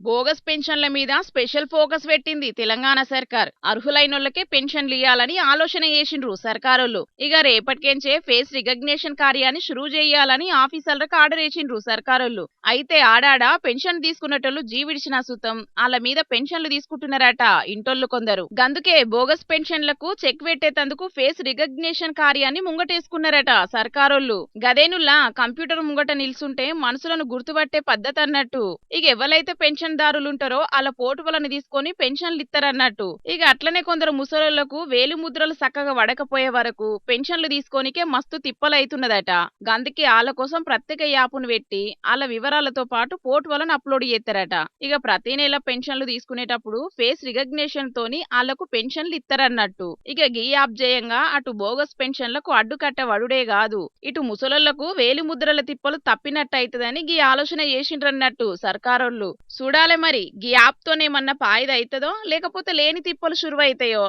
Bogus పెన్షన్ల మీద special focus పెట్టింది తెలంగాణ సర్కార్. అర్హులైనోళ్లకే పెన్షన్లు ఇయ్యాలని ఆలోచన చేసిండ్రు సర్కారోళ్ళు. ఇక రేపటికెంచే ఫేస్ రికగ్నిషన్ కార్యాన్ని షురూ చేయాలని ఆఫీసర్లకు ఆర్డర్ వేసిండ్రు సర్కారోళ్ళు. అయితే ఆడాడా పెన్షన్ తీసుకున్నటోళ్ళు జీవిడిచిన సుతం వాళ్ళ మీద పెన్షన్లు తీసుకుంటున్నారట ఇంటోళ్ళు కొందరు. గందుకే బోగస్ పెన్షన్లకు చెక్ పెట్టేందుకు ఫేస్ రికగ్నిషన్ కార్యాన్ని ముంగటేసుకున్నారట సర్కారోళ్ళు. గదేనుల్లా కంప్యూటర్ ముంగట నిల్చుంటే మనుషులను గుర్తుపట్టే పద్ధతి అన్నట్టు. ఇక ఎవరైతే పెన్షన్ దారులుంటారో అలా పోటువలను తీసుకొని పెన్షన్లు ఇస్తారన్నట్టు. ఇక అట్లనే కొందరు ముసలోళ్లకు వేలి ముద్రలు చక్కగా వడకపోయే వరకు పెన్షన్లు తీసుకోనికే మస్తు తిప్పలైతున్నదట. గందుకే వాళ్ళ కోసం ప్రత్యేక యాప్ను పెట్టి వాళ్ళ వివరాలతో పాటు పోటువలను అప్లోడ్ చేస్తారట. ఇక ప్రతి నెల పెన్షన్లు తీసుకునేటప్పుడు ఫేస్ రికగ్నిషన్ తోని వాళ్లకు పెన్షన్లు ఇస్తారన్నట్టు. ఇక గీ యాప్ జయంగా అటు బోగస్ పెన్షన్లకు అడ్డుకట్ట వడుడే కాదు, ఇటు ముసలోళ్లకు వేలి ముద్రల తిప్పలు తప్పినట్టయితదని గీ ఆలోచన చేసిండ్రన్నట్టు సర్కారోళ్ళు. చూడాలే మరి గీ యాప్ తోనేమన్నా ఫాయిదా అవుతుందో లేకపోతే లేని తిప్పలు షురువైతాయో.